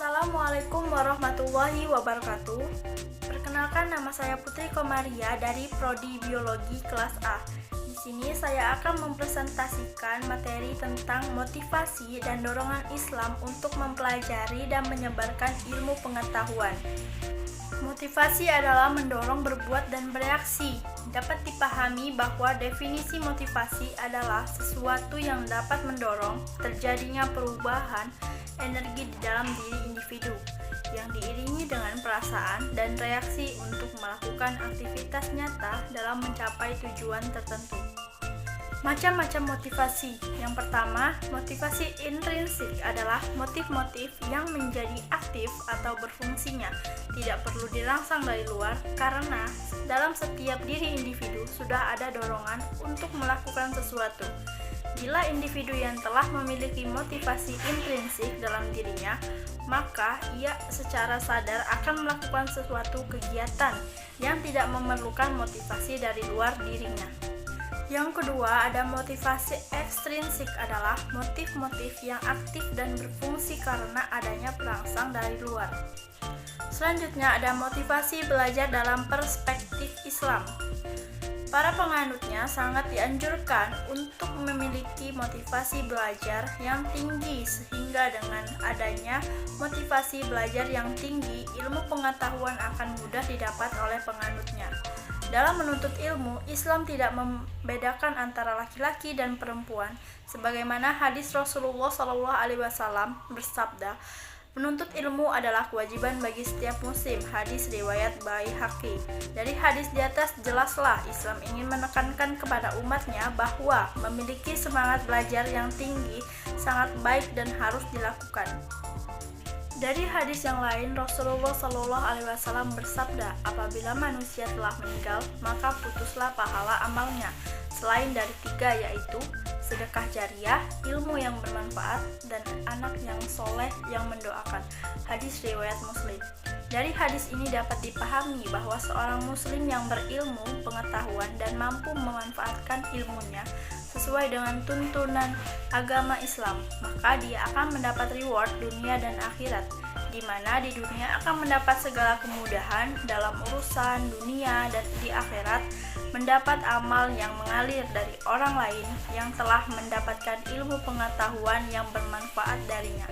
Assalamualaikum warahmatullahi wabarakatuh. Perkenalkan, nama saya Putri Komaria dari Prodi Biologi kelas A. Di sini saya akan mempresentasikan materi tentang motivasi dan dorongan Islam untuk mempelajari dan menyebarkan ilmu pengetahuan. Motivasi adalah mendorong berbuat dan bereaksi. Dapat dipahami bahwa definisi motivasi adalah sesuatu yang dapat mendorong terjadinya perubahan energi di dalam diri individu yang diiringi dengan perasaan dan reaksi untuk melakukan aktivitas nyata dalam mencapai tujuan tertentu. Macam-macam motivasi. Yang pertama, motivasi intrinsik adalah motif-motif yang menjadi aktif atau berfungsinya, tidak perlu dirangsang dari luar karena dalam setiap diri individu sudah ada dorongan untuk melakukan sesuatu. Bila individu yang telah memiliki motivasi intrinsik dalam dirinya, maka ia secara sadar akan melakukan sesuatu kegiatan yang tidak memerlukan motivasi dari luar dirinya. Yang kedua, ada motivasi ekstrinsik adalah motif-motif yang aktif dan berfungsi karena adanya perangsang dari luar. Selanjutnya ada motivasi belajar dalam perspektif Islam. Para penganutnya sangat dianjurkan untuk memiliki motivasi belajar yang tinggi sehingga dengan adanya motivasi belajar yang tinggi, ilmu pengetahuan akan mudah didapat oleh penganutnya. Dalam menuntut ilmu, Islam tidak membedakan antara laki-laki dan perempuan, sebagaimana hadis Rasulullah SAW bersabda, "Menuntut ilmu adalah kewajiban bagi setiap muslim." Hadis riwayat Baihaqi. Dari hadis di atas jelaslah Islam ingin menekankan kepada umatnya bahwa memiliki semangat belajar yang tinggi sangat baik dan harus dilakukan. Dari hadis yang lain, Rasulullah SAW bersabda, "Apabila manusia telah meninggal, maka putuslah pahala amalnya, selain dari 3, yaitu sedekah jariah, ilmu yang bermanfaat, dan anak yang soleh yang mendoakan." Hadis riwayat Muslim. Dari hadis ini dapat dipahami bahwa seorang muslim yang berilmu, pengetahuan, dan mampu memanfaatkan ilmunya sesuai dengan tuntunan agama Islam, maka dia akan mendapat reward dunia dan akhirat, di mana di dunia akan mendapat segala kemudahan dalam urusan dunia dan di akhirat mendapat amal yang mengalir dari orang lain yang telah mendapatkan ilmu pengetahuan yang bermanfaat darinya.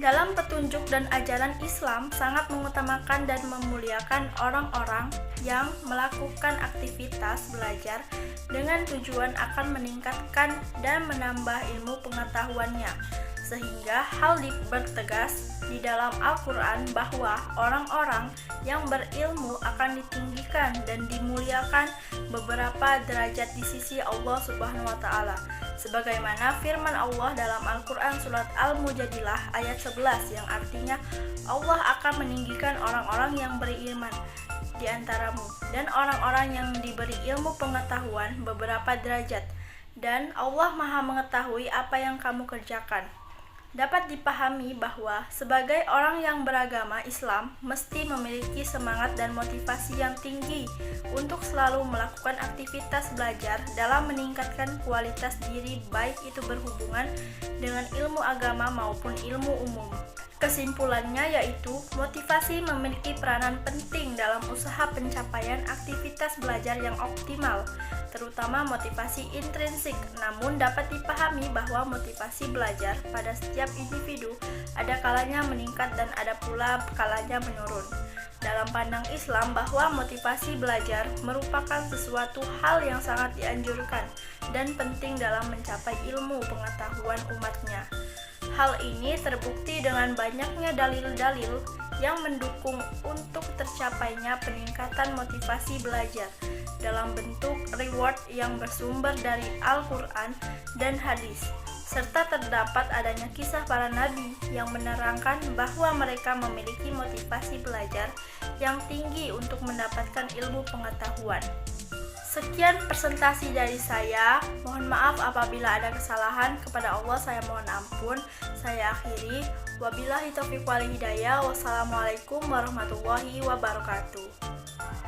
Dalam petunjuk dan ajaran Islam sangat mengutamakan dan memuliakan orang-orang yang melakukan aktivitas belajar dengan tujuan akan meningkatkan dan menambah ilmu pengetahuannya, sehingga hal bertegas di dalam Al-Quran bahwa orang-orang yang berilmu akan ditinggikan dan dimuliakan beberapa derajat di sisi Allah Subhanahu wa Ta'ala, sebagaimana firman Allah dalam Al-Quran surat Al-Mujadilah ayat 11 yang artinya Allah akan meninggikan orang-orang yang beriman di antaramu dan orang-orang yang diberi ilmu pengetahuan beberapa derajat, dan Allah Maha mengetahui apa yang kamu kerjakan. Dapat dipahami bahwa sebagai orang yang beragama Islam mesti memiliki semangat dan motivasi yang tinggi untuk selalu melakukan aktivitas belajar dalam meningkatkan kualitas diri, baik itu berhubungan dengan ilmu agama maupun ilmu umum. Kesimpulannya yaitu motivasi memiliki peranan penting dalam usaha pencapaian aktivitas belajar yang optimal, terutama motivasi intrinsik. Namun dapat dipahami bahwa motivasi belajar pada setiap individu ada kalanya meningkat dan ada pula kalanya menurun. Dalam pandang Islam bahwa motivasi belajar merupakan sesuatu hal yang sangat dianjurkan dan penting dalam mencapai ilmu pengetahuan umatnya. Hal ini terbukti dengan banyaknya dalil-dalil yang mendukung untuk tercapainya peningkatan motivasi belajar dalam bentuk reward yang bersumber dari Al-Quran dan hadis, serta terdapat adanya kisah para nabi yang menerangkan bahwa mereka memiliki motivasi belajar yang tinggi untuk mendapatkan ilmu pengetahuan. Sekian presentasi dari saya. Mohon maaf apabila ada kesalahan, kepada Allah saya mohon ampun. Saya akhiri. Wabillahi taufiq wal hidayah. Wassalamualaikum warahmatullahi wabarakatuh.